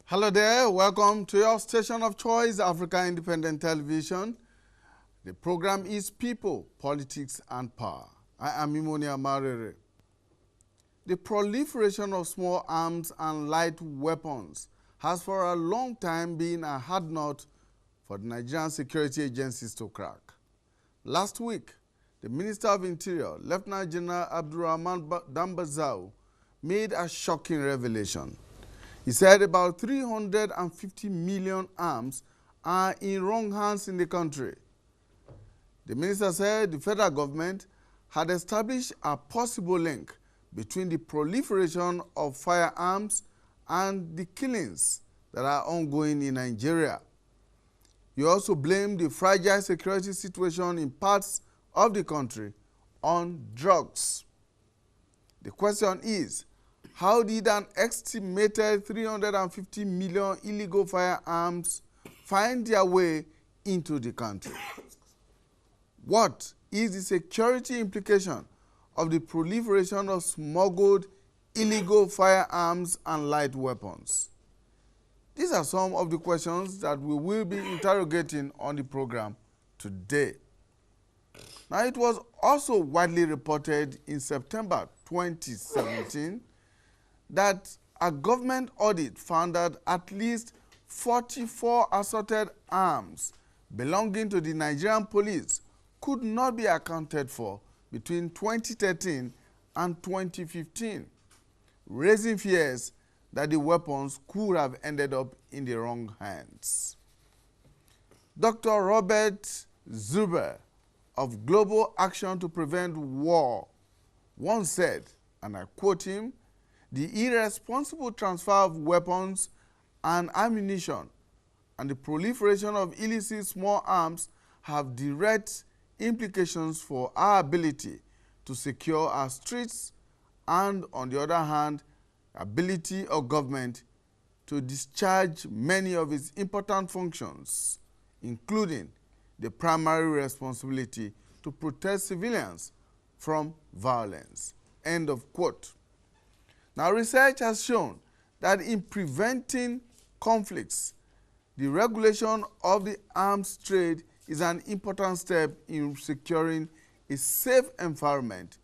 Hello there, welcome to your station of choice, Africa Independent Television. The program is People, Politics and Power. I am Imonia Marere. The proliferation of small arms and light weapons has for a long time been a hard nut for the Nigerian security agencies to crack. Last week, the Minister of Interior, Lieutenant General Abdurrahman Dambazau, made a shocking revelation. He said about 350 million arms are in wrong hands in the country. The minister said the federal government had established a possible link between the proliferation of firearms and the killings that are ongoing in Nigeria. He also blamed the fragile security situation in parts of the country on drugs. The question is, how did an estimated 350 million illegal firearms find their way into the country? What is the security implication of the proliferation of smuggled illegal firearms and light weapons? These are some of the questions that we will be interrogating on the program today. Now, it was also widely reported in September 2017 that a government audit found that at least 44 assorted arms belonging to the Nigerian police could not be accounted for between 2013 and 2015, raising fears that the weapons could have ended up in the wrong hands. Dr. Robert Zuber of Global Action to Prevent War once said, and I quote him, "The irresponsible transfer of weapons and ammunition and the proliferation of illicit small arms have direct implications for our ability to secure our streets and, on the other hand, ability of government to discharge many of its important functions, including the primary responsibility to protect civilians from violence." End of quote. Now, research has shown that in preventing conflicts, the regulation of the arms trade is an important step in securing a safe environment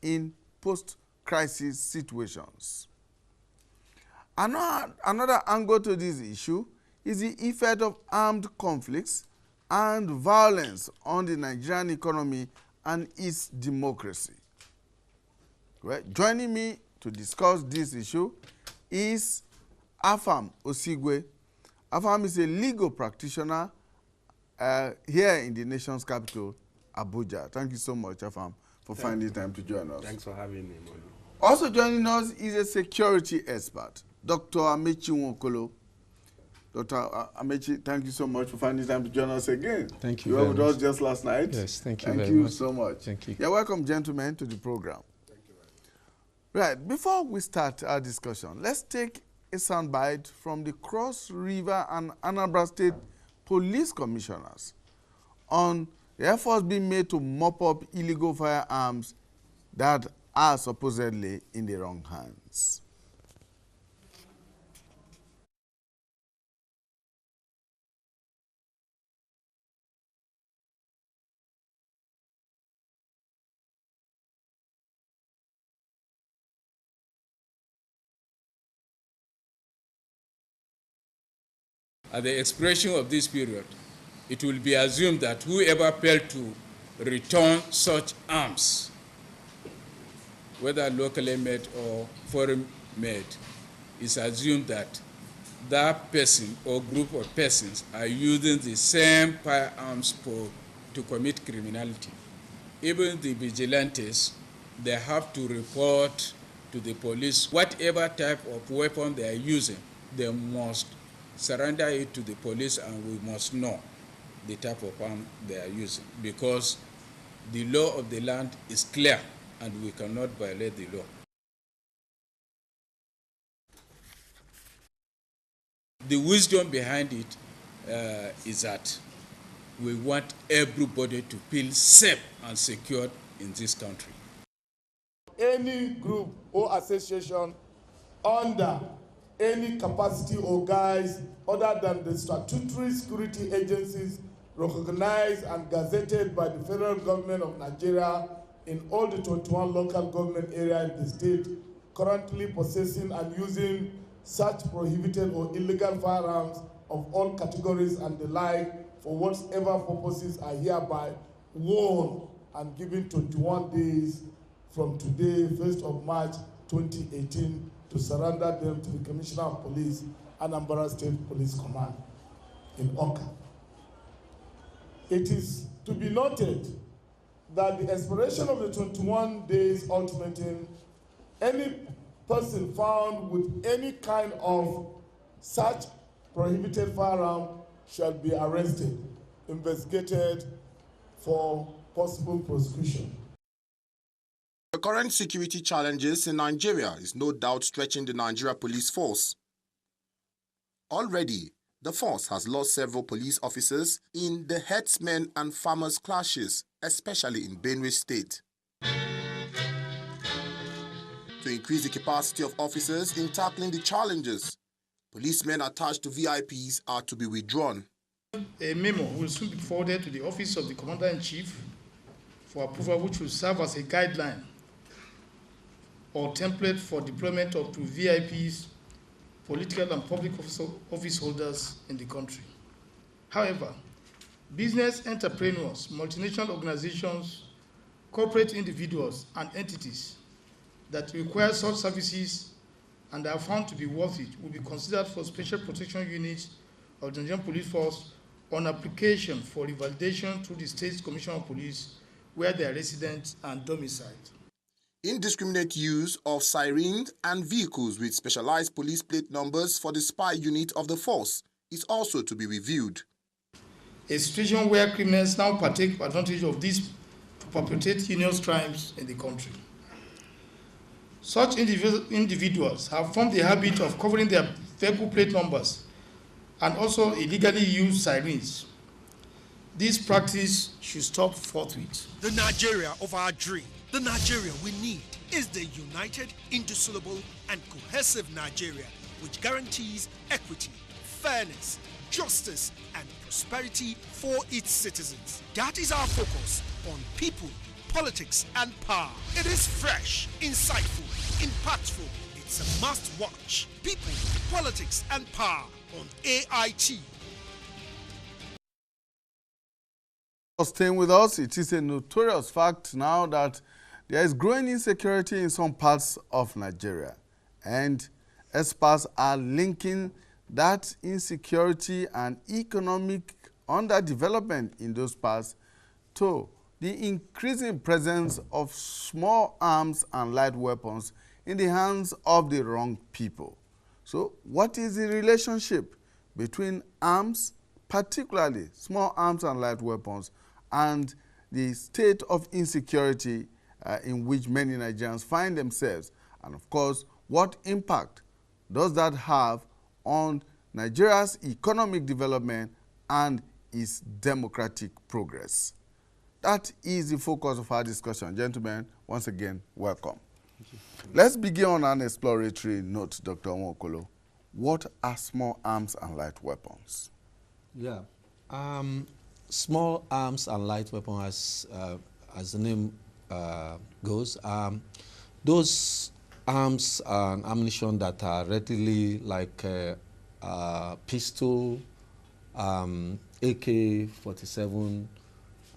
in post-crisis situations. Another angle to this issue is the effect of armed conflicts and violence on the Nigerian economy and its democracy. Well, joining me to discuss this issue is Afam Osigwe. Afam is a legal practitioner here in the nation's capital, Abuja. Thank you so much, Afam, for finding time to join us. Thanks for having me, Monu. Also joining us is a security expert, Dr. Amechi Nwokolo. Dr. Amechi, thank you so much for finding time to join us again. Thank you. You were with us just last night. Yes, thank you very much. Thank you so much. Thank you. You're welcome, gentlemen, to the program. Thank you very much. Right, before we start our discussion, let's take a soundbite from the Cross River and Anambra State police commissioners on the efforts being made to mop up illegal firearms that are supposedly in the wrong hands. At the expiration of this period, it will be assumed that whoever failed to return such arms, whether locally made or foreign made, is assumed that that person or group of persons are using the same firearms to commit criminality. Even the vigilantes, they have to report to the police whatever type of weapon they are using. They must surrender it to the police, and we must know the type of arm they are using, because the law of the land is clear and we cannot violate the law. The wisdom behind it is that we want everybody to feel safe and secure in this country. Any group or association under any capacity or guise other than the statutory security agencies recognized and gazetted by the federal government of Nigeria in all the 21 local government areas in the state currently possessing and using such prohibited or illegal firearms of all categories and the like for whatever purposes are hereby warned and given 21 days from today, 1st of March 2018, to surrender them to the Commissioner of Police, Anambra State Police Command in Oka. It is to be noted that the expiration of the 21 days ultimatum, any person found with any kind of such prohibited firearm shall be arrested, investigated for possible prosecution. The current security challenges in Nigeria is no doubt stretching the Nigeria police force. Already, the force has lost several police officers in the herdsmen and farmers clashes, especially in Benue State. To increase the capacity of officers in tackling the challenges, policemen attached to VIPs are to be withdrawn. A memo will soon be forwarded to the Office of the Commander-in-Chief for approval, which will serve as a guideline or template for deployment of to VIPs, political and public office holders in the country. However, business entrepreneurs, multinational organizations, corporate individuals, and entities that require such services and are found to be worth it will be considered for special protection units of the Nigerian Police Force on application for revalidation through the State Commission of Police where they are resident and domiciled. Indiscriminate use of sirens and vehicles with specialized police plate numbers for the spy unit of the force is also to be reviewed. A situation where criminals now partake advantage of this to perpetrate heinous crimes in the country. Such individuals have formed the habit of covering their vehicle plate numbers and also illegally use sirens. This practice should stop forthwith. The Nigeria of our dream, the Nigeria we need, is the united, indissoluble, and cohesive Nigeria which guarantees equity, fairness, justice, and prosperity for its citizens. That is our focus on people, politics, and power. It is fresh, insightful, impactful. It's a must-watch. People, politics, and power on AIT. Staying with us, it is a notorious fact now that there is growing insecurity in some parts of Nigeria, and experts are linking that insecurity and economic underdevelopment in those parts to the increasing presence of small arms and light weapons in the hands of the wrong people. So what is the relationship between arms, particularly small arms and light weapons, and the state of insecurity in which many Nigerians find themselves? And of course, what impact does that have on Nigeria's economic development and its democratic progress? That is the focus of our discussion. Gentlemen, once again, welcome. Let's begin on an exploratory note, Dr. Nwokolo. What are small arms and light weapons? Yeah. Small arms and light weapons, as the name goes, those arms and ammunition that are readily like pistol, AK-47,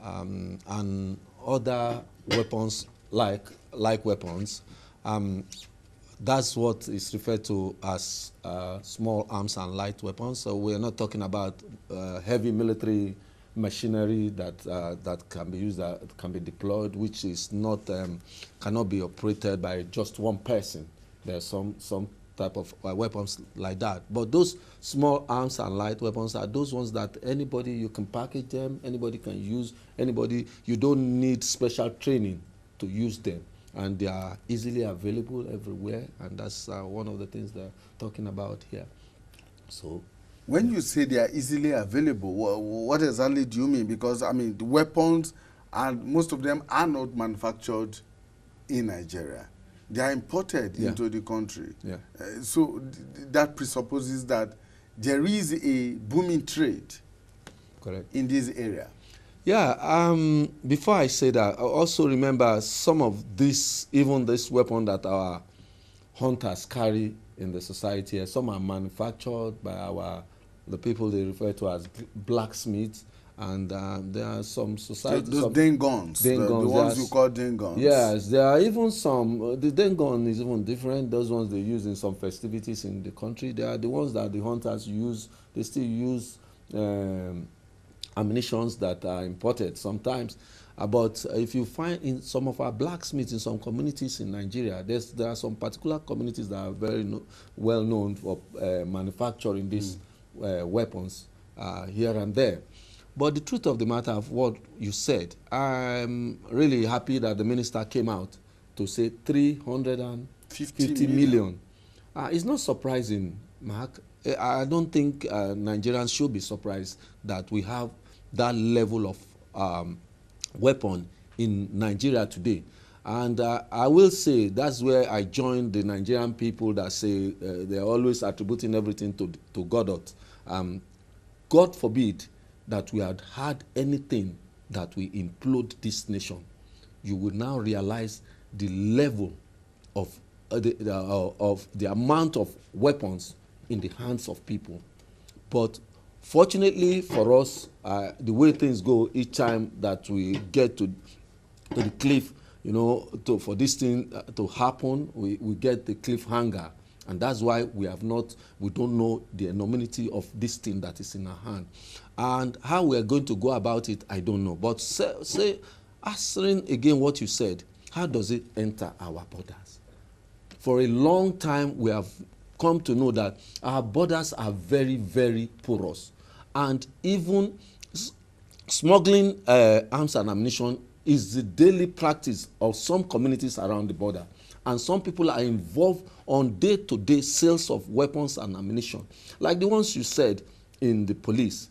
and other weapons like weapons. That's what is referred to as small arms and light weapons. So we are not talking about heavy military machinery that can be used, that can be deployed, which is not cannot be operated by just one person. There's some type of weapons like that. But those small arms and light weapons are those ones that anybody, you can package them, anybody can use, anybody, you don't need special training to use them. And they are easily available everywhere, and that's one of the things they're talking about here. So, when you say they are easily available, what exactly do you mean? Because, I mean, the weapons, and most of them are not manufactured in Nigeria. They are imported into the country. Yeah. So that presupposes that there is a booming trade. Correct. In this area. Yeah, before I say that, I also remember some of this, even this weapon that our hunters carry in the society. Some are manufactured by the people they refer to as blacksmiths, and there are some societies. Those den guns, the ones you call den guns. Yes, there are even some. The den gun is even different. Those ones they use in some festivities in the country. They are the ones that the hunters use. They still use ammunitions that are imported sometimes. But if you find in some of our blacksmiths in some communities in Nigeria, there are some particular communities that are very well known for manufacturing these weapons here and there. But the truth of the matter of what you said, I'm really happy that the minister came out to say 350 million. It's not surprising, Mark. I don't think Nigerians should be surprised that we have that level of weapon in Nigeria today. And I will say that's where I join the Nigerian people that say they're always attributing everything to Godot. God forbid that we had anything that will implode this nation. You will now realize the level of the amount of weapons in the hands of people. But fortunately for us, the way things go, each time that we get to the cliff, for this thing to happen, we get the cliffhanger. And that's why we don't know the enormity of this thing that is in our hand. And how we are going to go about it, I don't know. But answering again what you said, how does it enter our borders? For a long time, we have come to know that our borders are very, very porous. And even smuggling arms and ammunition is the daily practice of some communities around the border. And some people are involved on day-to-day sales of weapons and ammunition. Like the ones you said in the police.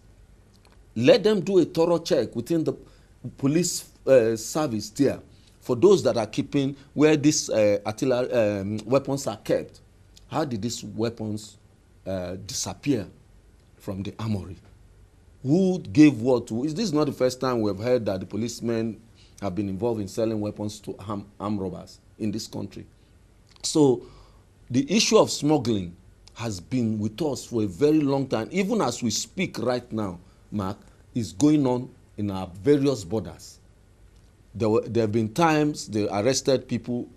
Let them do a thorough check within the police service there for those that are keeping where these artillery weapons are kept. How did these weapons disappear from the armory? Who gave what to? This is not the first time we have heard that the policemen have been involved in selling weapons to armed robbers in this country. So the issue of smuggling has been with us for a very long time. Even as we speak right now, Mark, is going on in our various borders. There have been times they arrested people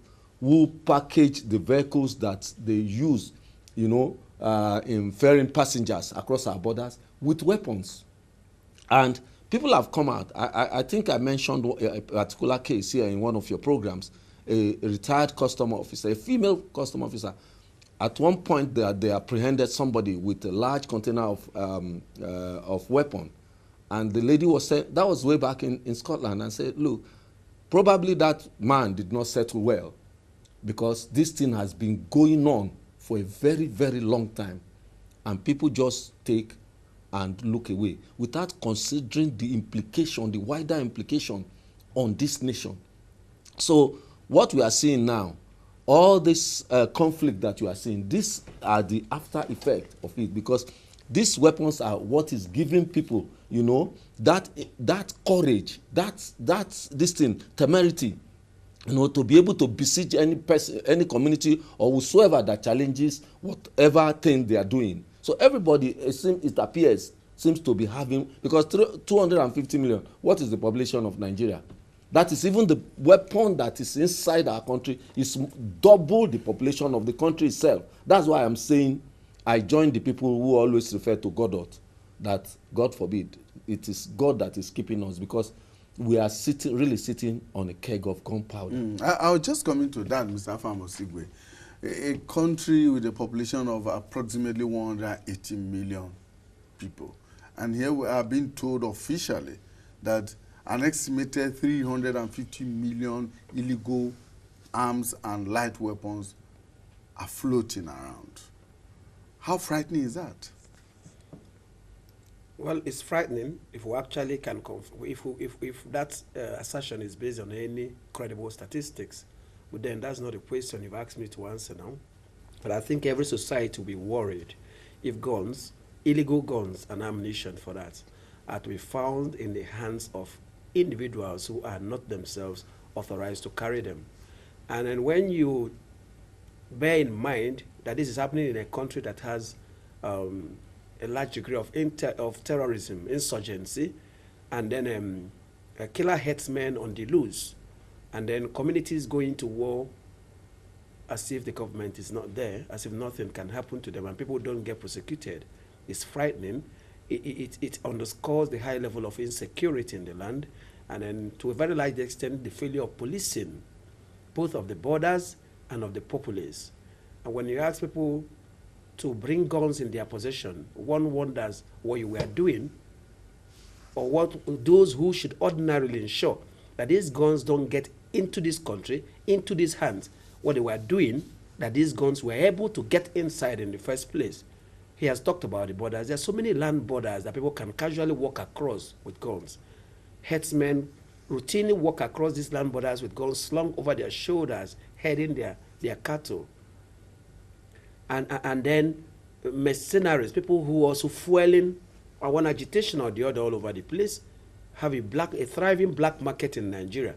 who package the vehicles that they use, in ferrying passengers across our borders with weapons. And people have come out. I think I mentioned a particular case here in one of your programs. A retired custom officer, a female custom officer, at one point they apprehended somebody with a large container of weapon. And the lady was saying, that was way back in Scotland, and said, look, probably that man did not settle well because this thing has been going on for a very, very long time. And people just take and look away without considering the implication, the wider implication on this nation. So what we are seeing now, all this conflict that you are seeing, these are the after effect of it, because these weapons are what is giving people, that courage, this thing, temerity, to be able to besiege any person, any community, or whosoever that challenges whatever thing they are doing. So everybody, it appears, seems to be having, because 250 million, what is the population of Nigeria? That is, even the weapon that is inside our country is double the population of the country itself. That's why I'm saying I join the people who always refer to Godot, that God forbid, it is God that is keeping us, because we are really sitting on a keg of gunpowder. I was just coming to that, Mr. Famosigwe. A country with a population of approximately 180 million people. And here we are being told officially that an estimated 350 million illegal arms and light weapons are floating around. How frightening is that? Well, it's frightening if we actually can if that assertion is based on any credible statistics. But then that's not a question you've asked me to answer now. But I think every society will be worried if guns, illegal guns and ammunition for that, are to be found in the hands of individuals who are not themselves authorized to carry them. And then when you bear in mind that this is happening in a country that has a large degree of terrorism, insurgency, and then killer headsmen on the loose, and then communities going to war as if the government is not there, as if nothing can happen to them, and people don't get prosecuted, it's frightening. It underscores the high level of insecurity in the land, and then to a very large extent, the failure of policing, both of the borders and of the populace. And when you ask people to bring guns in their possession, one wonders what you were doing, or what those who should ordinarily ensure that these guns don't get into this country, into these hands, what they were doing, that these guns were able to get inside in the first place. He has talked about the borders. There are so many land borders that people can casually walk across with guns. Herdsmen routinely walk across these land borders with guns slung over their shoulders, heading their cattle. And then mercenaries, people who are also fueling one agitation or the other all over the place, have a thriving black market in Nigeria.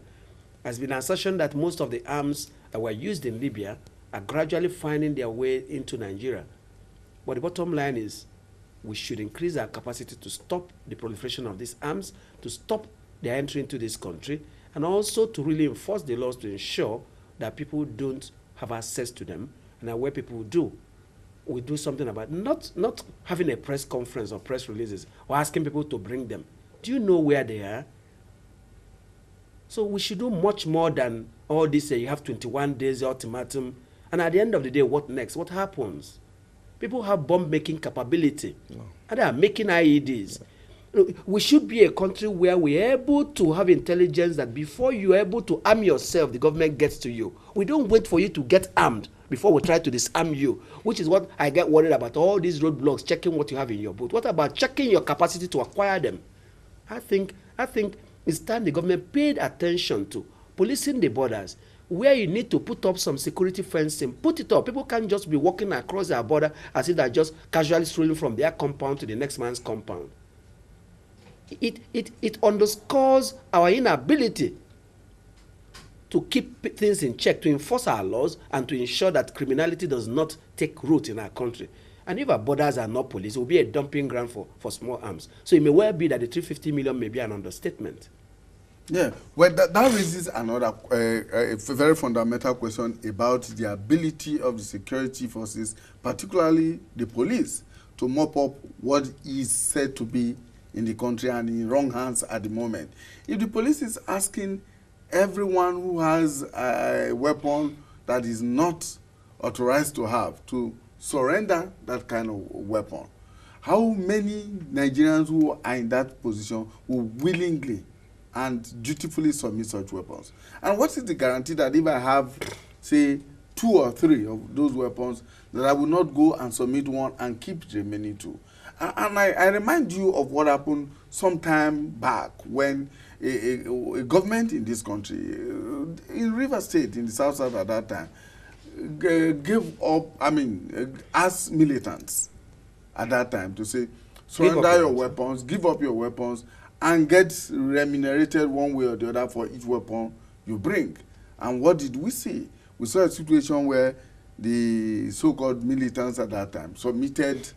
There's been an assertion that most of the arms that were used in Libya are gradually finding their way into Nigeria. But the bottom line is we should increase our capacity to stop the proliferation of these arms, to stop their entry into this country, and also to really enforce the laws to ensure that people don't have access to them, and that where people do, we do something about it. Not having a press conference or press releases or asking people to bring them. Do you know where they are? So we should do much more than all this. You have 21 days ultimatum, and at the end of the day, what next? What happens? People have bomb-making capability, and they are making IEDs. We should be a country where we're able to have intelligence that before you're able to arm yourself, the government gets to you. We don't wait for you to get armed before we try to disarm you, which is what I get worried about, all these roadblocks, checking what you have in your boot. What about checking your capacity to acquire them? I think it's time the government paid attention to policing the borders. Where you need to put up some security fencing, put it up. People can't just be walking across their border as if they're just casually strolling from their compound to the next man's compound. It underscores our inability to keep things in check, to enforce our laws, and to ensure that criminality does not take root in our country. And if our borders are not policed, it will be a dumping ground for small arms. So it may well be that the 350 million may be an understatement. Yeah, well, that raises another a very fundamental question about the ability of the security forces, particularly the police, to mop up what is said to be in the country and in wrong hands at the moment. If the police is asking everyone who has a weapon that is not authorized to have to surrender that kind of weapon, how many Nigerians who are in that position will willingly and dutifully submit such weapons? And what is the guarantee that if I have, say, 2 or 3 of those weapons, that I will not go and submit one and keep the remaining 2? And I remind you of what happened some time back when a government in this country, in River State, in the South at that time, asked militants at that time to say, surrender your weapons, give up your weapons, and get remunerated one way or the other for each weapon you bring. And what did we see? We saw a situation where the so-called militants at that time submitted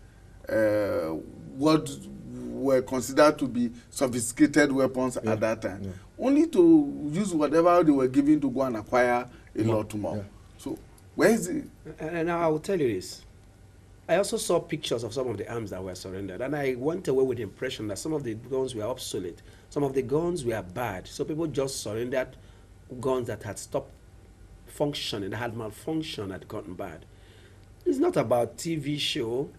what were considered to be sophisticated weapons at that time, only to use whatever they were given to go and acquire a lot more. Yeah. So where is it? And now I will tell you this. I also saw pictures of some of the arms that were surrendered, and I went away with the impression that some of the guns were obsolete, some of the guns were bad, so people just surrendered guns that had stopped functioning, that had malfunctioned, had gotten bad. It's not about TV show.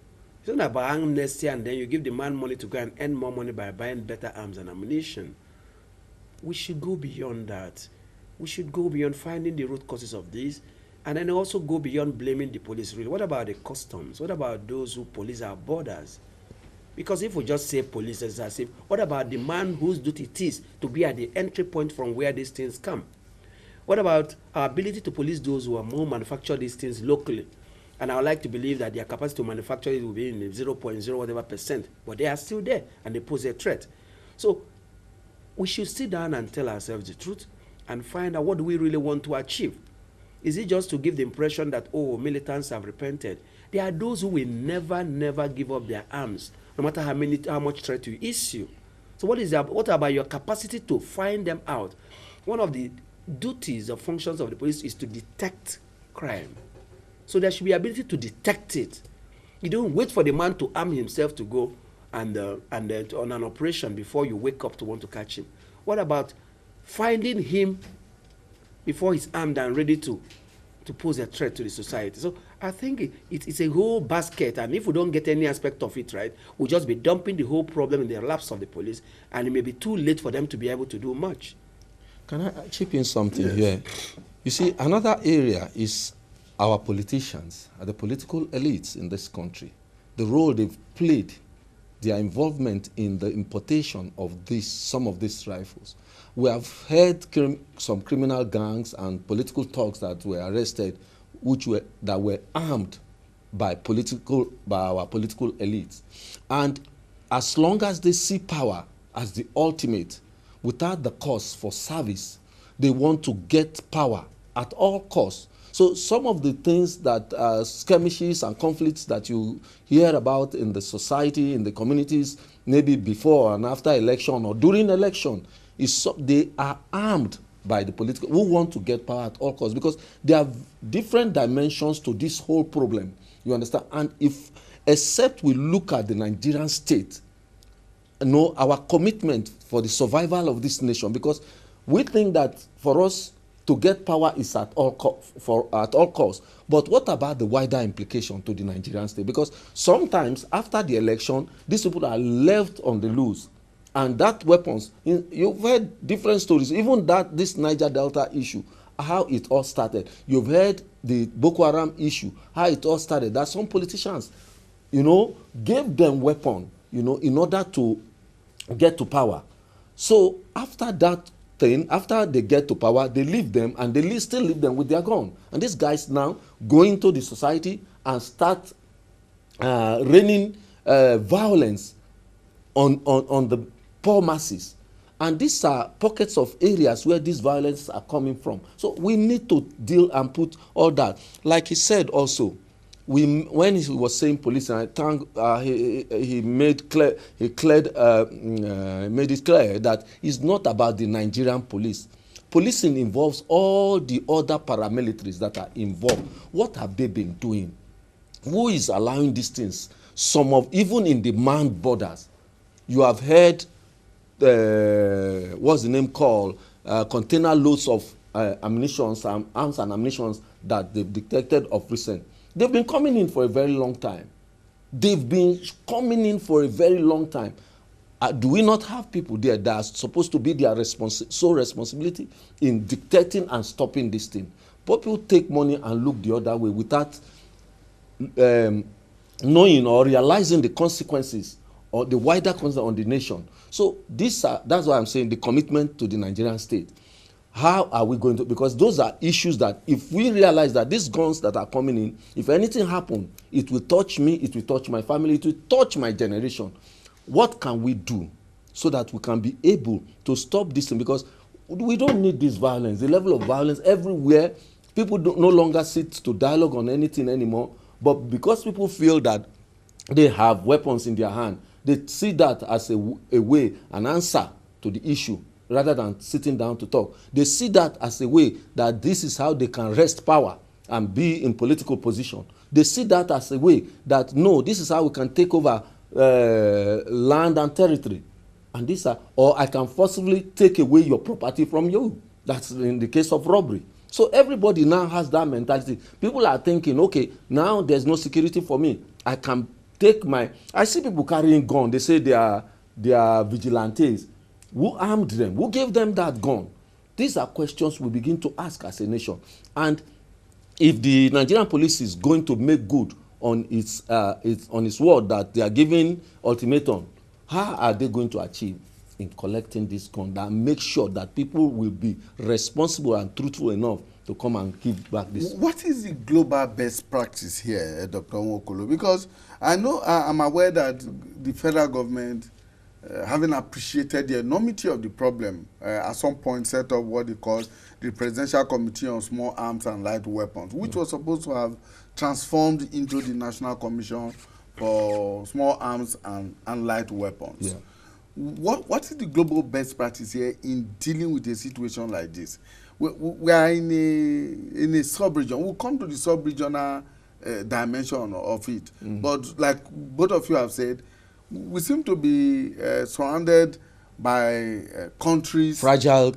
It's not about amnesty and then you give the man money to go and earn more money by buying better arms and ammunition. We should go beyond that. We should go beyond finding the root causes of this, and then also go beyond blaming the police. Really, what about the customs? What about those who police our borders? Because if we just say police, it's as if, what about the man whose duty it is to be at the entry point from where these things come? What about our ability to police those who are more manufacture these things locally? And I would like to believe that their capacity to manufacture it will be in the 0.0 whatever percent, but they are still there and they pose a threat. So we should sit down and tell ourselves the truth and find out what do we really want to achieve. Is it just to give the impression that, oh, militants have repented? There are those who will never give up their arms, no matter how much threat you issue. So what about your capacity to find them out? One of the duties or functions of the police is to detect crime. So there should be ability to detect it. You don't wait for the man to arm himself to go and on an operation before you wake up to want to catch him. What about finding him before he's armed and ready to pose a threat to the society? So I think it's a whole basket, and if we don't get any aspect of it right, we'll just be dumping the whole problem in the laps of the police, and it may be too late for them to be able to do much. Can I chip in something here? You see, another area is our politicians, the political elites in this country, the role they've played, their involvement in the importation of some of these rifles. We have heard some criminal gangs and political thugs that were arrested, that were armed by our political elites. And as long as they see power as the ultimate, without the cost for service, they want to get power at all costs. So some of the things that skirmishes and conflicts that you hear about in the society, in the communities, maybe before and after election or during election, they are armed by the political who want to get power at all costs, because there are different dimensions to this whole problem. You understand? And except we look at the Nigerian state, our commitment for the survival of this nation, because we think that for us to get power is at all costs. But what about the wider implication to the Nigerian state? Because sometimes after the election, these people are left on the loose. And that weapons, you've heard different stories, even this Niger Delta issue, how it all started. You've heard the Boko Haram issue, how it all started. That some politicians, gave them weapon, in order to get to power. So after that thing, after they get to power, they leave them, and they still leave them with their gun. And these guys now go into the society and start raining violence on the poor masses. And these are pockets of areas where this violence are coming from. So we need to deal and put all that. Like he said also, when he was saying police, and I think he made it clear that it's not about the Nigerian police. Policing involves all the other paramilitaries that are involved. What have they been doing? Who is allowing these things? Even in the manned borders. You have heard, what's the name called, container loads of ammunitions, arms and ammunitions that they've detected of recent. They've been coming in for a very long time. Do we not have people there that are supposed to be their sole responsibility in dictating and stopping this thing? But people take money and look the other way without knowing or realizing the consequences or the wider consequences on the nation. So that's why I'm saying the commitment to the Nigerian state. How are we going to, because those are issues that if we realize that these guns that are coming in, if anything happens, it will touch me, it will touch my family, it will touch my generation. What can we do so that we can be able to stop this thing? Because we don't need this violence. The level of violence everywhere, people no longer sit to dialogue on anything anymore. But because people feel that they have weapons in their hand, they see that as a way, an answer to the issue, rather than sitting down to talk. They see that as a way that this is how they can wrest power and be in political position. They see that as a way that, no, this is how we can take over land and territory. And or I can forcibly take away your property from you. That's in the case of robbery. So everybody now has that mentality. People are thinking, okay, now there's no security for me. I can take I see people carrying guns. They say they are vigilantes. Who armed them? Who gave them that gun? These are questions we begin to ask as a nation. And if the Nigerian police is going to make good on its word that they are giving ultimatum, how are they going to achieve? in collecting this gun and make sure that people will be responsible and truthful enough to come and give back this. What is the global best practice here, Dr. Nwokolo? Because I know I'm aware that the federal government, having appreciated the enormity of the problem, at some point set up what they call the Presidential Committee on Small Arms and Light Weapons, which was supposed to have transformed into the National Commission for Small Arms and Light Weapons. Yeah. What is the global best practice here in dealing with a situation like this? We are in a sub-region. We'll come to the sub-regional dimension of it. But like both of you have said, we seem to be surrounded by countries, fragile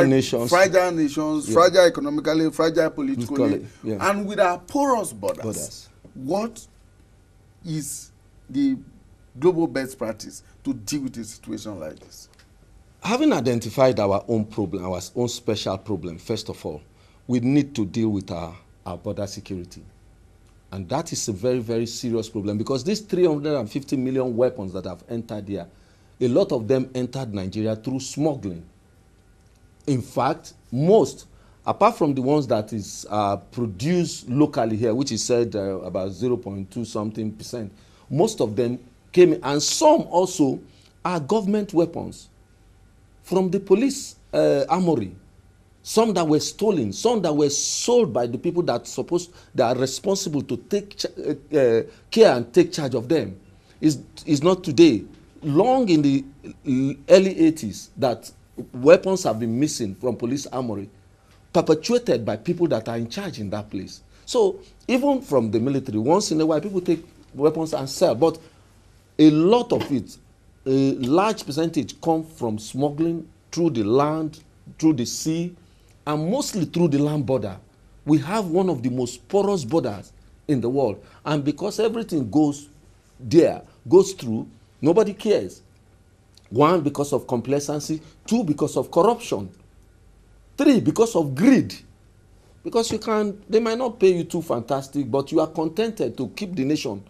nations, fragile economically, fragile politically, and with our porous borders. What is the global best practice to deal with a situation like this? Having identified our own problem, our own special problem, first of all, we need to deal with our border security. And that is a very, very serious problem, because these 350 million weapons that have entered here, a lot of them entered Nigeria through smuggling. In fact, most, apart from the ones that is produced locally here, which is said about 0.2 something percent, most of them came in, and some also are government weapons from the police armory. Some that were stolen, some that were sold by the people that are responsible to take care and take charge of them. Is not today. Long in the early 80s that weapons have been missing from police armory, perpetuated by people that are in charge in that place. So even from the military, once in a while people take weapons and sell, but a lot of it, a large percentage, come from smuggling through the land, through the sea, and mostly through the land border. We have one of the most porous borders in the world, and because everything goes through, nobody cares. One, because of complacency. Two, because of corruption. Three, because of greed. Because they might not pay you too fantastic, but you are contented to keep the nation,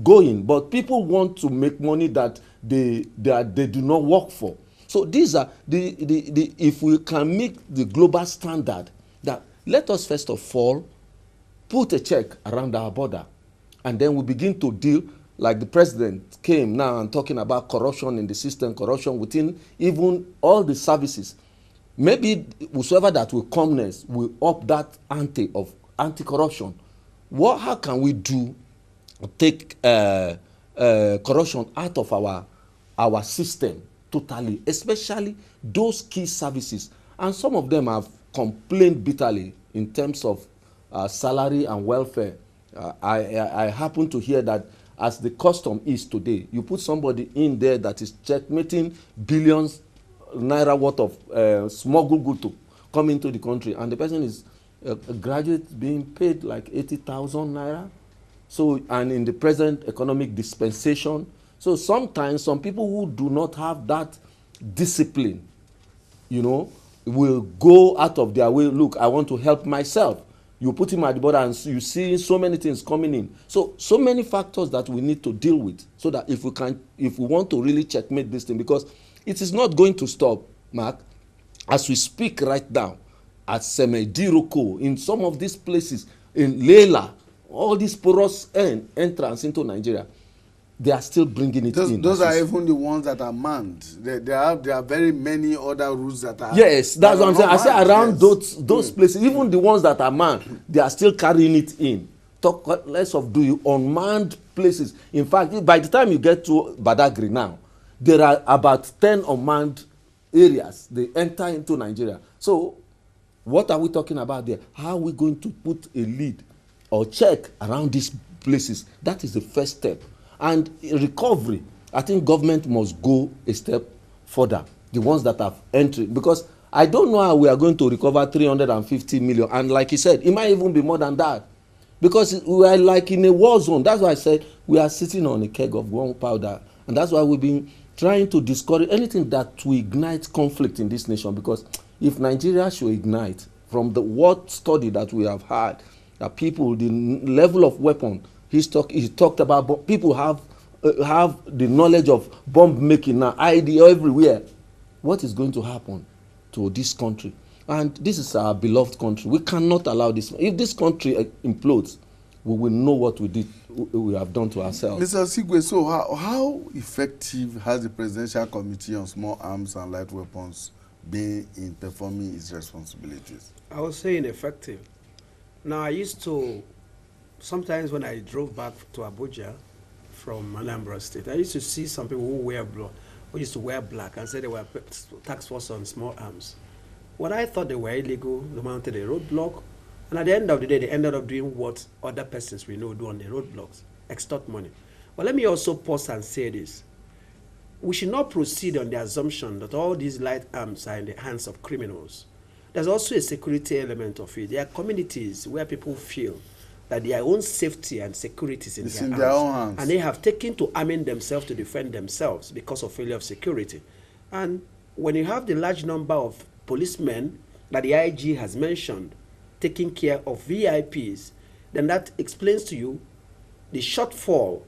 going. But people want to make money that they do not work for. So these are if we can make the global standard, that let us first of all put a check around our border, and then we begin to deal, like the president came now and talking about corruption in the system, corruption within even all the services. Maybe whosoever that will come next will up that ante of anti-corruption. How can we take corruption out of our system totally, especially those key services? And some of them have complained bitterly in terms of salary and welfare. I happen to hear that as the custom is today, you put somebody in there that is checkmating billions naira worth of smuggled goods to come into the country, and the person is a graduate being paid like 80,000 naira. So, and in the present economic dispensation, so sometimes some people who do not have that discipline, will go out of their way. Look, I want to help myself. You put him at the border and you see so many things coming in. So many factors that we need to deal with, so that if we want to really checkmate this thing, because it is not going to stop, Mark, as we speak right now, at Semediroko, in some of these places, in Lela, all these porous entrance into Nigeria, they are still bringing it in. Those are even the ones that are manned. There are very many other routes that are. Yes, that's what I'm saying. I say around those places, even the ones that are manned, they are still carrying it in. Talk less of unmanned places. In fact, by the time you get to Badagry now, there are about 10 unmanned areas. They enter into Nigeria. So what are we talking about there? How are we going to put a lead or check around these places? That is the first step. And recovery, I think government must go a step further, the ones that have entered, because I don't know how we are going to recover 350 million. And like he said, it might even be more than that, because we are like in a war zone. That's why I said we are sitting on a keg of gunpowder, and that's why we've been trying to discourage anything that will ignite conflict in this nation. Because if Nigeria should ignite, from the what study that we have had, that people, the level of weapon he talked about, but people have have the knowledge of bomb making now, ID everywhere, what is going to happen to this country? And this is our beloved country. We cannot allow this. If this country implodes, we will know what we have done to ourselves. Mr. Sigwe, so how effective has the Presidential Committee on Small Arms and Light Weapons been in performing its responsibilities? I would say ineffective. Now, I used to, sometimes when I drove back to Abuja from Anambra State, I used to see some people who used to wear black and say they were task force on small arms. What I thought they were illegal, they mounted a roadblock, and at the end of the day, they ended up doing what other persons we know do on the roadblocks, extort money. But let me also pause and say this. We should not proceed on the assumption that all these light arms are in the hands of criminals. There's also a security element of it. There are communities where people feel that their own safety and security is in their own hands. And they have taken to arming themselves to defend themselves because of failure of security. And when you have the large number of policemen that the IG has mentioned taking care of VIPs, then that explains to you the shortfall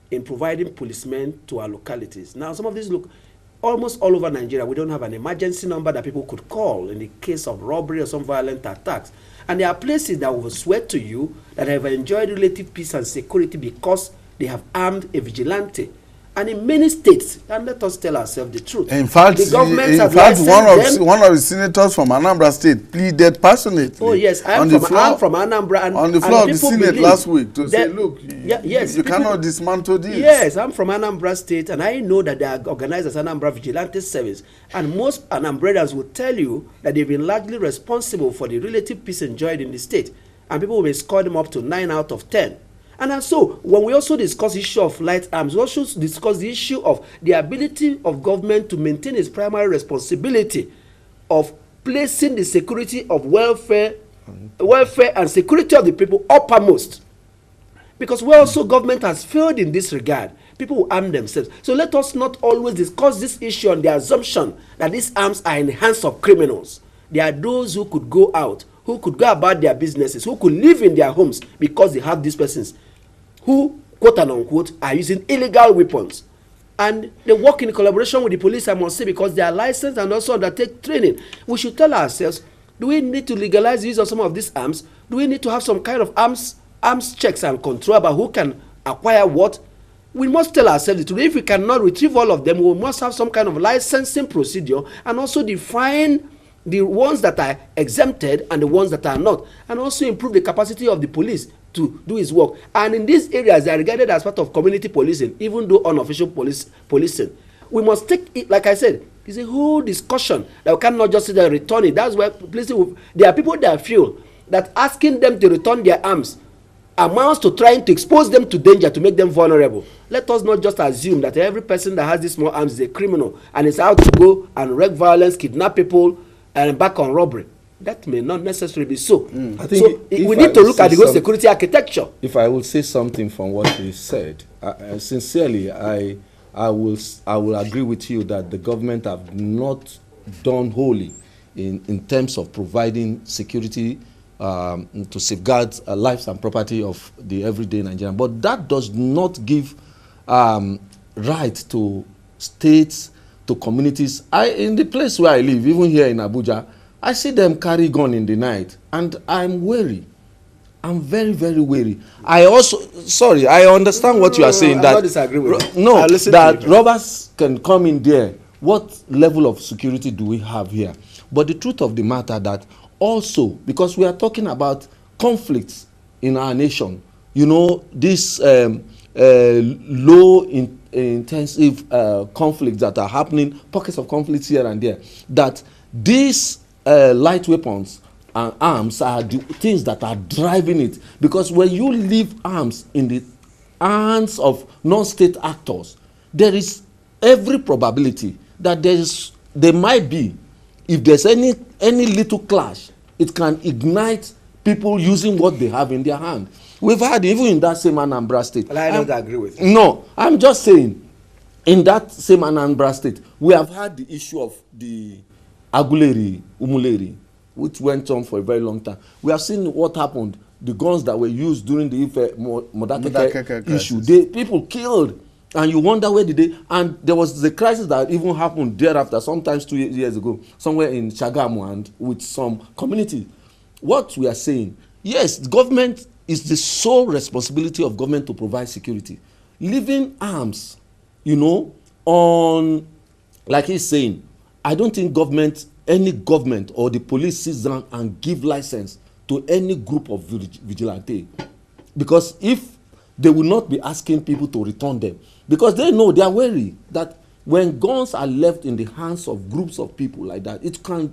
in providing policemen to our localities. Now, some of these look almost all over Nigeria, we don't have an emergency number that people could call in the case of robbery or some violent attacks. And there are places that will swear to you that have enjoyed relative peace and security because they have armed a vigilante. And in many states, and let us tell ourselves the truth. In fact, one of the senators from Anambra State pleaded passionately. Oh yes, I'm from Anambra. And, on the floor of the Senate last week to say, look, you cannot dismantle this. Yes, I'm from Anambra State, and I know that they are organized as Anambra Vigilante Service. And most Anambrans will tell you that they've been largely responsible for the relative peace enjoyed in the state. And people may score them up to 9 out of 10. And so, when we also discuss the issue of light arms, we also discuss the issue of the ability of government to maintain its primary responsibility of placing the security of welfare and security of the people uppermost. Because where also government has failed in this regard, people will arm themselves. So let us not always discuss this issue on the assumption that these arms are in the hands of criminals. There are those who could go out, who could go about their businesses, who could live in their homes because they have these persons who, quote and unquote, are using illegal weapons. And they work in collaboration with the police, I must say, because they are licensed and also undertake training. We should tell ourselves, do we need to legalize the use of some of these arms? Do we need to have some kind of arms checks and control about who can acquire what? We must tell ourselves that if we cannot retrieve all of them, we must have some kind of licensing procedure and also define the ones that are exempted and the ones that are not, and also improve the capacity of the police to do its work. And in these areas, they are regarded as part of community policing, even though unofficial policing. We must take it, like I said, it's a whole discussion that we cannot just sit there and return it. That's why there are people that feel that asking them to return their arms amounts to trying to expose them to danger, to make them vulnerable. Let us not just assume that every person that has these small arms is a criminal and is out to go and wreak violence, kidnap people, and back on robbery. That may not necessarily be so. I think so we need to look at the whole security architecture. If I will say something from what he said, sincerely, I will agree with you that the government have not done wholly in terms of providing security to safeguard lives and property of the everyday Nigerian. But that does not give right to states, to communities. In the place where I live, even here in Abuja, I see them carry gun in the night, and I'm wary. I'm very, very wary. I understand what you are saying. I that don't disagree with you. No, that robbers can come in there. What level of security do we have here? But the truth of the matter that also, because we are talking about conflicts in our nation, you know, this low intensive conflicts that are happening, pockets of conflicts here and there, that these light weapons and arms are the things that are driving it. Because when you leave arms in the hands of non-state actors, there is every probability that there might be, if there's any little clash, it can ignite people using what they have in their hand. We've had even in that same Anambra State. Well, I don't agree with you. No, I'm just saying, in that same Anambra State, we have had the issue of the Aguleri, Umuleri, which went on for a very long time. We have seen what happened, the guns that were used during the Modakeke issue. People killed And you wonder where did they, and there was the crisis that even happened thereafter, sometimes 2 years ago, somewhere in Shagamu and with some community. What we are saying, yes, the government is the sole responsibility of government to provide security. Leaving arms, on, like he's saying, I don't think any government or the police sits down and give license to any group of vigilante, because if they will not be asking people to return them, because they know, they are wary that when guns are left in the hands of groups of people like that, it can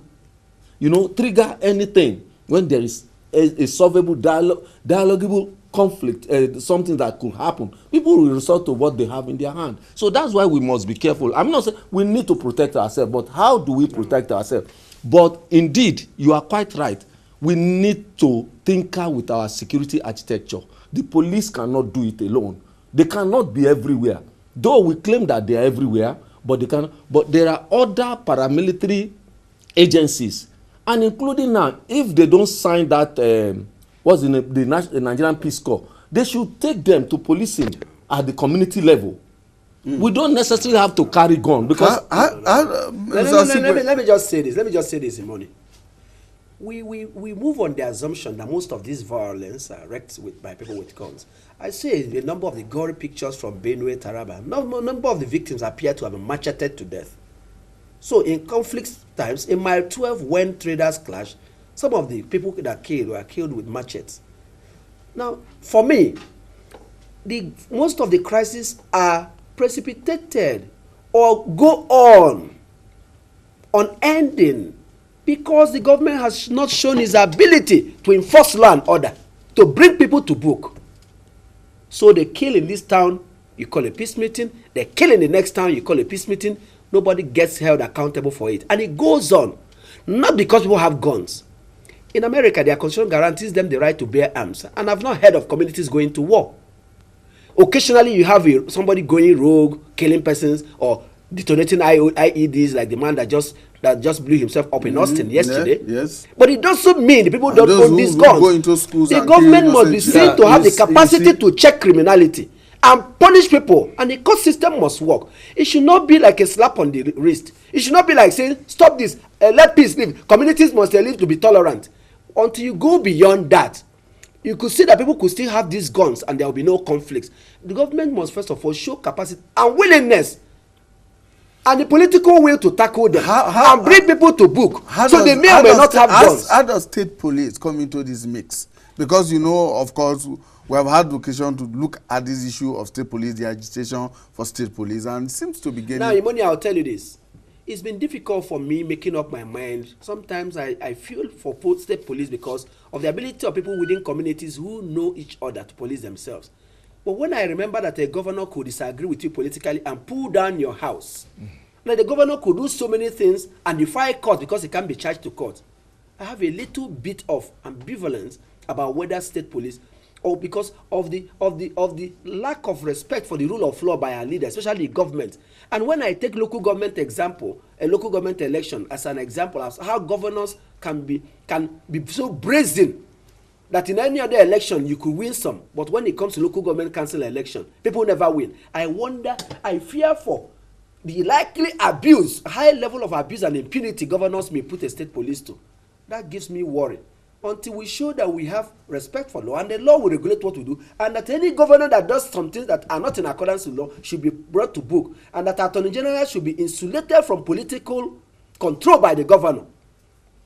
trigger anything. When there is a solvable dialogable conflict, something that could happen, people will resort to what they have in their hand. So that's why we must be careful. I'm not saying we need to protect ourselves, but how do we protect ourselves? But indeed, you are quite right. We need to tinker with our security architecture. The police cannot do it alone. They cannot be everywhere. Though we claim that they are everywhere, but they can. But there are other paramilitary agencies, and including now, if they don't sign that, the Nigerian Peace Corps, they should take them to policing at the community level. We don't necessarily have to carry gun, because. Let me just say this. Imoni. We move on the assumption that most of this violence are wreaked by people with guns. I say the number of the gory pictures from Benue, Taraba, number of the victims appear to have been macheted to death. So in conflict times, in Mile 12, when traders clash, some of the people that killed were killed with machetes. Now, for me, most of the crises are precipitated or go on unending, because the government has not shown its ability to enforce law and order, to bring people to book. So they kill in this town, you call a peace meeting. They kill in the next town, you call a peace meeting. Nobody gets held accountable for it. And it goes on, not because people have guns. In America, their constitution guarantees them the right to bear arms. And I've not heard of communities going to war. Occasionally, you have somebody going rogue, killing persons, or detonating IEDs, like the man that just blew himself up in Austin yesterday. Yes. But it doesn't mean the people don't own these guns. Go into schools, the government must be seen to have the capacity to check criminality and punish people, and the court system must work. It should not be like a slap on the wrist. It should not be like saying, stop this, let peace live. Communities must live to be tolerant. Until you go beyond that, you could see that people could still have these guns and there will be no conflicts. The government must first of all show capacity and willingness and the political will to tackle them and bring people to book. So they may or may not have guns. How does state police come into this mix? Because, of course, we have had occasion to look at this issue of state police, the agitation for state police, and it seems to be getting... Now, Imoni, I'll tell you this. It's been difficult for me making up my mind. Sometimes I feel for state police because of the ability of people within communities who know each other to police themselves. But when I remember that a governor could disagree with you politically and pull down your house, like the governor could do so many things and defy court because he can't be charged to court, I have a little bit of ambivalence about whether state police, or because of the lack of respect for the rule of law by our leaders, especially the government. And when I take local government example, a local government election as an example of how governors can be so brazen that in any other election you could win some, but when it comes to local government council election, people never win. I fear for the likely abuse, high level of abuse and impunity governors may put a state police to. That gives me worry. Until we show that we have respect for law and the law will regulate what we do, and that any governor that does some things that are not in accordance with law should be brought to book, and that Attorney General should be insulated from political control by the governor,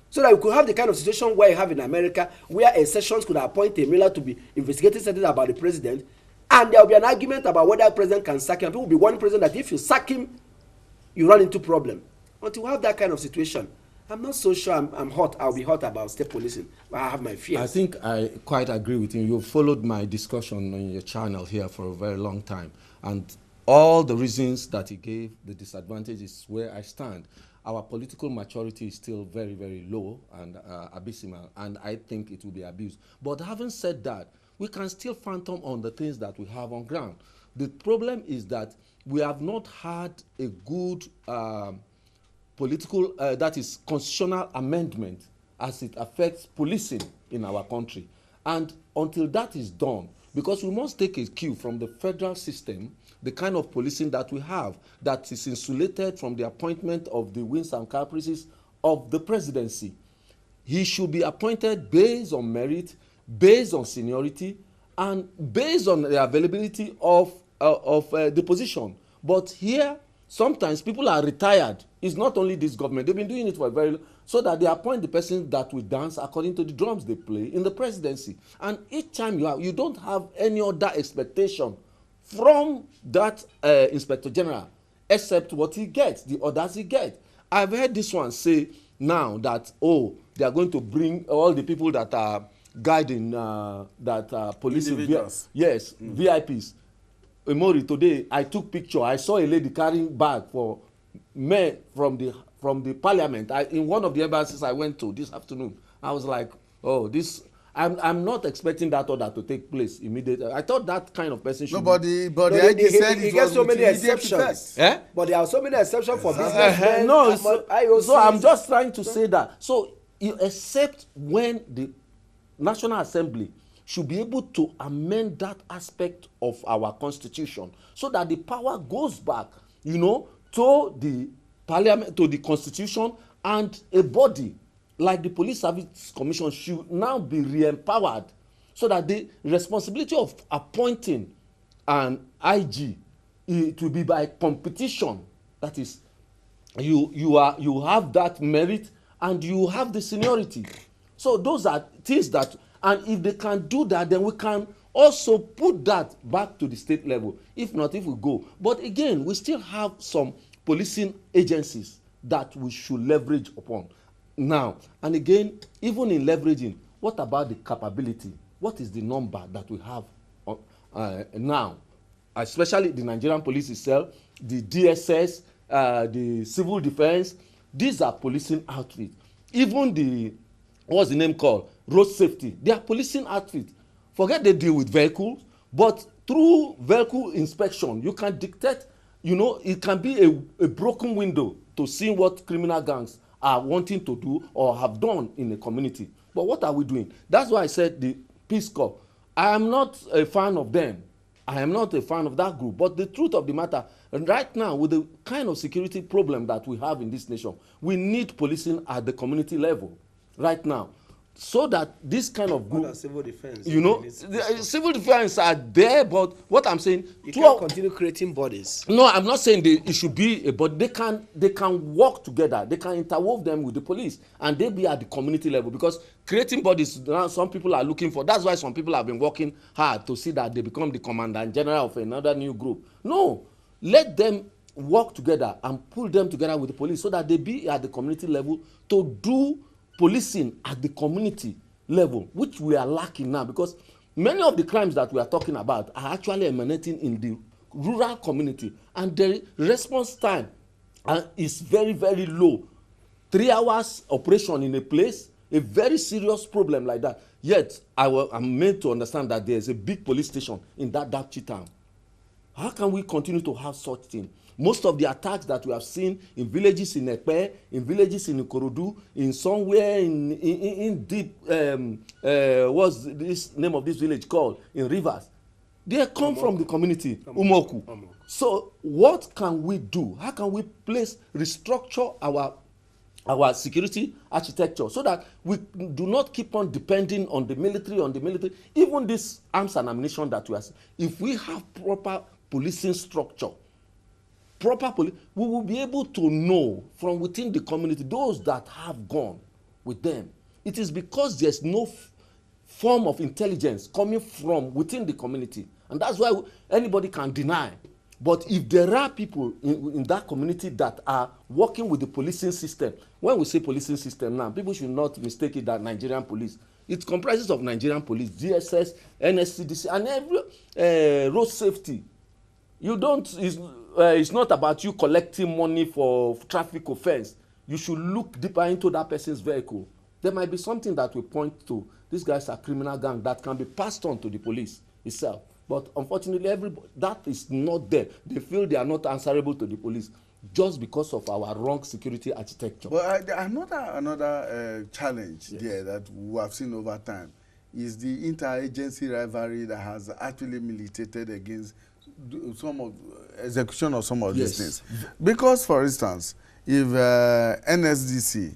so that we could have the kind of situation where you have in America, where a sessions could appoint a miller to be investigating something about the president, and there will be an argument about whether the president can sack him. People will be warning president that if you sack him, you run into problem. Until we have that kind of situation, I'm not so sure I'll be hot about state policing, but I have my fears. I think I quite agree with you. You've followed my discussion on your channel here for a very long time. And all the reasons that he gave, the disadvantages where I stand. Our political maturity is still very, very low and abysmal, and I think it will be abused. But having said that, we can still phantom on the things that we have on ground. The problem is that we have not had a good political, that is constitutional amendment as it affects policing in our country. And until that is done, because we must take a cue from the federal system, the kind of policing that we have, that is insulated from the appointment of the whims and caprices of the presidency. He should be appointed based on merit, based on seniority, and based on the availability of the position. But here, sometimes people are retired. It's not only this government. They've been doing it for a very long, so that they appoint the person that will dance according to the drums they play in the presidency. And each time you don't have any other expectation from that Inspector General except what he gets, the orders he gets. I've heard this one say now that, oh, they are going to bring all the people that are guiding, that are policing. Yes, VIPs. Emori, today I took picture. I saw a lady carrying bag for men from the parliament. In one of the embassies I went to this afternoon. I was like, oh, this. I'm not expecting that order to take place immediately. I thought that kind of person should. Nobody, but the IG said he gets so many exceptions. Eh? But there are so many exceptions for business. No, so I'm just trying to say that. So except when the National Assembly should be able to amend that aspect of our constitution so that the power goes back, to the parliament, to the constitution, and a body like the Police Service Commission should now be re-empowered so that the responsibility of appointing an IG, it will be by competition. That is, you have that merit and you have the seniority. So those are things that, and if they can do that, then we can also put that back to the state level. If not, if we go. But again, we still have some policing agencies that we should leverage upon now. And again, even in leveraging, what about the capability? What is the number that we have now? Especially the Nigerian police itself, the DSS, the civil defense. These are policing outfits. Even the, what's the name called? Road safety. They are policing outfits. Forget they deal with vehicles, but through vehicle inspection, you can dictate, it can be a broken window to see what criminal gangs are wanting to do or have done in a community. But what are we doing? That's why I said the Peace Corps. I am not a fan of them. I am not a fan of that group. But the truth of the matter, right now, with the kind of security problem that we have in this nation, we need policing at the community level right now, so that this kind of group, civil defense, civil defense are there. But what I'm saying, you can't continue creating bodies. No, I'm not saying it should be a body. They can work together. They can interwove them with the police, and they be at the community level, because creating bodies, some people are looking for. That's why some people have been working hard to see that they become the commander and general of another new group. No, let them work together and pull them together with the police so that they be at the community level to do policing at the community level, which we are lacking now, because many of the crimes that we are talking about are actually emanating in the rural community, and the response time is very, very low. 3 hours operation in a place, a very serious problem like that. Yet I'm made to understand that there's a big police station in that Dapchi town. How can we continue to have such things? Most of the attacks that we have seen in villages in Epe, in villages in Ikorodu, in somewhere in deep, what's this name of this village called? In Rivers. They come from the community, Umoku. So what can we do? How can we restructure our security architecture so that we do not keep on depending on the military, even this arms and ammunition that we are seeing? If we have proper policing structure, we will be able to know from within the community those that have gone with them. It is because there's no form of intelligence coming from within the community, and that's why anybody can deny. But if there are people in that community that are working with the policing system, when we say policing system now, people should not mistake it that Nigerian police. It comprises of Nigerian police, DSS, NSCDC, and every road safety. It's not about you collecting money for traffic offense. You should look deeper into that person's vehicle. There might be something that will point to these guys are criminal gang that can be passed on to the police itself. But unfortunately, that is not there. They feel they are not answerable to the police just because of our wrong security architecture. But another challenge there that we have seen over time is the interagency rivalry that has actually militated against some of execution of some of these things. Because, for instance, if NSDC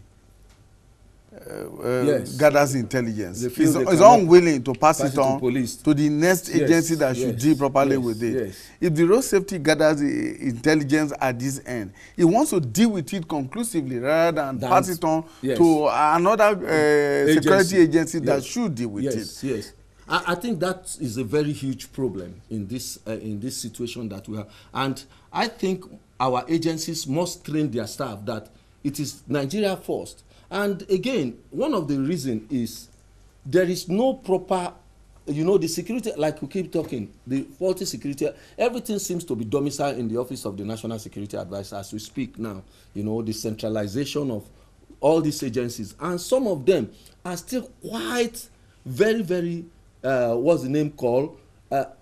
gathers intelligence, is unwilling to pass it on to the next agency that should deal properly with it. If the road safety gathers intelligence at this end, it wants to deal with it conclusively rather than pass it on to another security agency that should deal with it. Yes. I think that is a very huge problem in this situation that we have, and I think our agencies must train their staff that it is Nigeria first. And again, one of the reasons is there is no proper, the security, like we keep talking, the faulty security, everything seems to be domiciled in the Office of the National Security Advisor as we speak now. The centralization of all these agencies, and some of them are still quite very, very, what's the name called,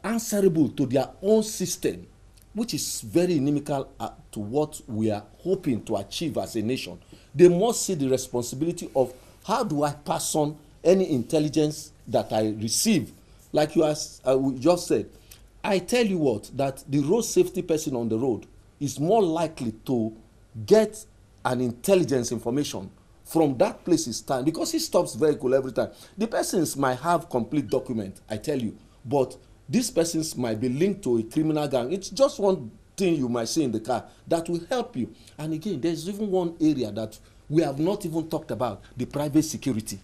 answerable to their own system, which is very inimical to what we are hoping to achieve as a nation. They must see the responsibility of how do I pass on any intelligence that I receive. Like you just said, I tell you what, that the road safety person on the road is more likely to get an intelligence information from that place he stands, because he stops vehicle every time. The persons might have complete document, I tell you, but these persons might be linked to a criminal gang. It's just one thing you might see in the car that will help you. And again, there's even one area that we have not even talked about, the private security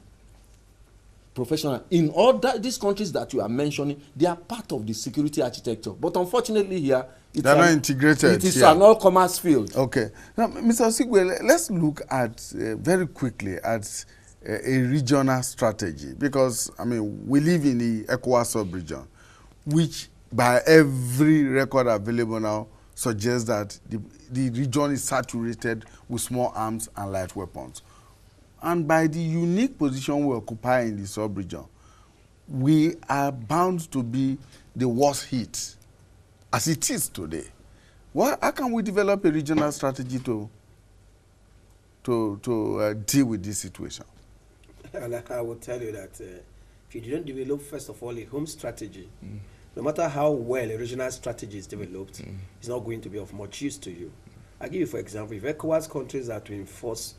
professional. In all these countries that you are mentioning, they are part of the security architecture, but unfortunately here they're not integrated. It is an all-commerce field. Okay. Now, Mr. Osigwe, let's look at very quickly at a regional strategy, because we live in the ECOWAS sub-region, which by every record available now suggests that the region is saturated with small arms and light weapons. And by the unique position we occupy in the sub-region, we are bound to be the worst hit as it is today. How can we develop a regional strategy to deal with this situation? I will tell you that if you don't develop, first of all, a home strategy, no matter how well a regional strategy is developed, it's not going to be of much use to you. I'll give you, for example, if ECOWAS countries are to enforce,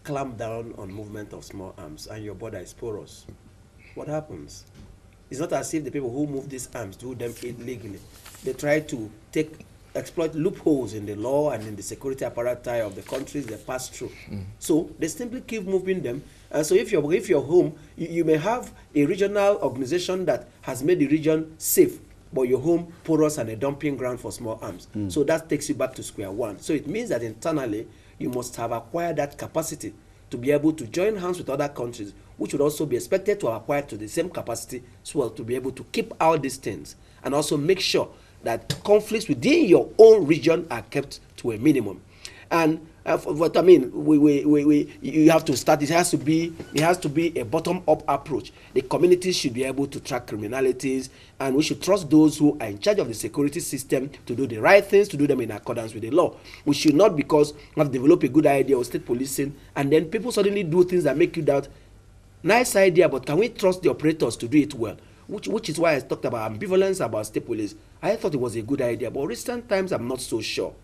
clamp down on movement of small arms and your border is porous, what happens? It's not as if the people who move these arms do them illegally. They try to exploit loopholes in the law and in the security apparatus of the countries they pass through. So they simply keep moving them. And so if you're home, you may have a regional organization that has made the region safe, but your home porous and a dumping ground for small arms. So that takes you back to square one. So it means that internally, you must have acquired that capacity to be able to join hands with other countries, which would also be expected to acquire to the same capacity as well, to be able to keep out these things and also make sure that conflicts within your own region are kept to a minimum. And what I mean, you have to start. It has to be a bottom-up approach. The communities should be able to track criminalities, and we should trust those who are in charge of the security system to do the right things, to do them in accordance with the law. We should not, because we have developed a good idea of state policing, and then people suddenly do things that make you doubt. Nice idea, but can we trust the operators to do it well? Which is why I talked about ambivalence about state police. I thought it was a good idea, but recent times I'm not so sure.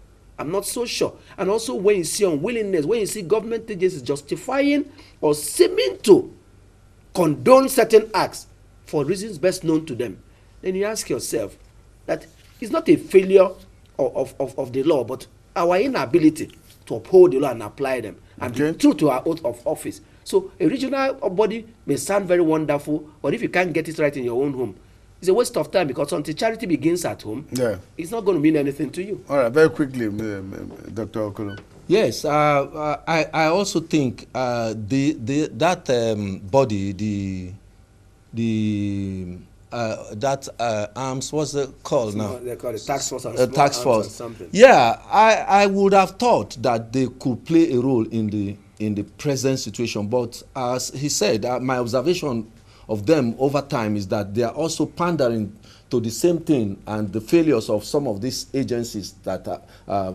I'm not so sure. And also when you see unwillingness, when you see government agencies justifying or seeming to condone certain acts for reasons best known to them, then you ask yourself that it's not a failure of the law, but our inability to uphold the law and apply them and be true to our oath of office. So a regional body may sound very wonderful, but if you can't get it right in your own home, it's a waste of time, because until charity begins at home, it's not going to mean anything to you. All right, very quickly, Dr. Okolo. Yes, I also think that body, that arms, what's it called now? They call it task force. Task force. Something. Yeah, I would have thought that they could play a role in the present situation, but as he said, my observation of them over time is that they are also pandering to the same thing and the failures of some of these agencies that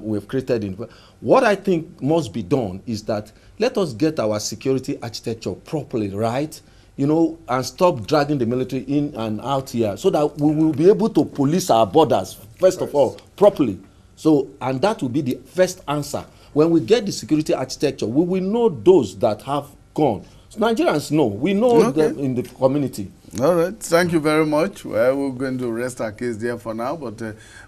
we've created. What I think must be done is that let us get our security architecture properly right. you know, and stop dragging the military in and out here, so that we will be able to police our borders, first of all, properly. So, and that will be the first answer. When we get the security architecture, we will know those that have gone. So Nigerians know. We know them in the community. All right. Thank you very much. Well, we're going to rest our case there for now. But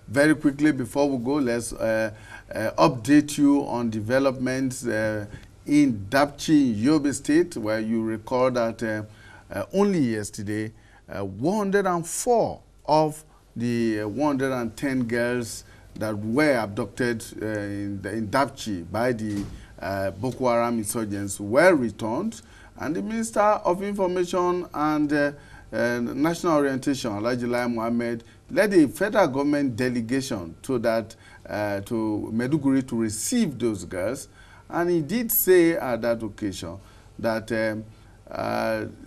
very quickly, before we go, let's update you on developments in Dapchi, Yobe State, where you recall that only yesterday, 104 of the 110 girls that were abducted in Dapchi by the Boko Haram insurgents were returned. And the Minister of Information and National Orientation, Alhaji Lai Mohammed, led a federal government delegation to Maiduguri to receive those girls. And he did say at that occasion that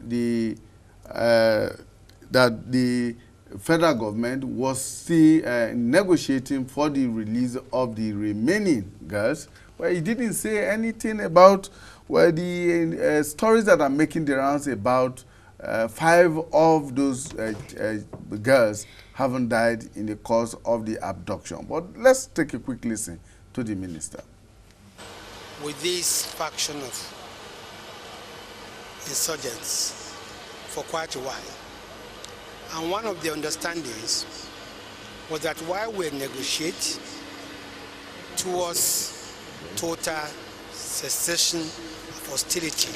the federal government was still negotiating for the release of the remaining girls. Well, he didn't say anything about the stories that are making the rounds about 5 of those girls haven't died in the course of the abduction. But let's take a quick listen to the minister. With this faction of insurgents for quite a while, and one of the understandings was that while we negotiate towards total cessation of hostility,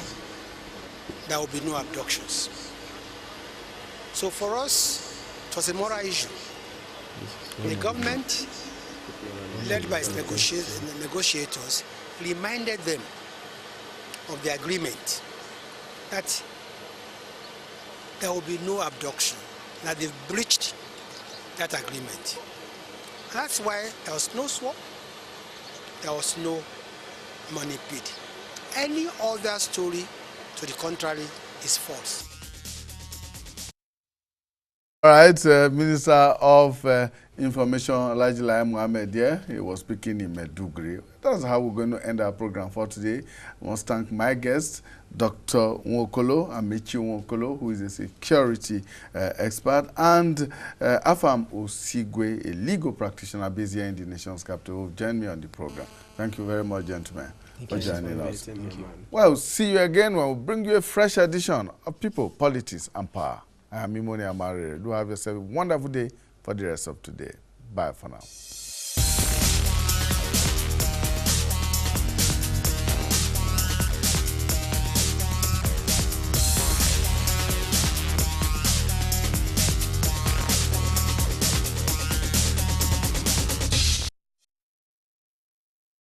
there will be no abductions. So for us, it was a moral issue. The government, led by its negotiators, reminded them of the agreement that there will be no abduction, that they've breached that agreement. And that's why there was no swap, there was no money paid. Any other story to the contrary is false. All right, Minister of Information, Alhaji Lai Mohammed, he was speaking in Maiduguri. That's how we're going to end our program for today. I want to thank my guest, Dr. Nwokolo, Amici Nwokolo, who is a security expert, and Afam Osigwe, a legal practitioner based here in the nation's capital, who joined me on the program. Thank you very much, gentlemen, for joining us. Thank you. Well, see you again when we bring you a fresh edition of People, Politics, and Power. I am Imonia Marere. Do have yourself a wonderful day for the rest of today. Bye for now.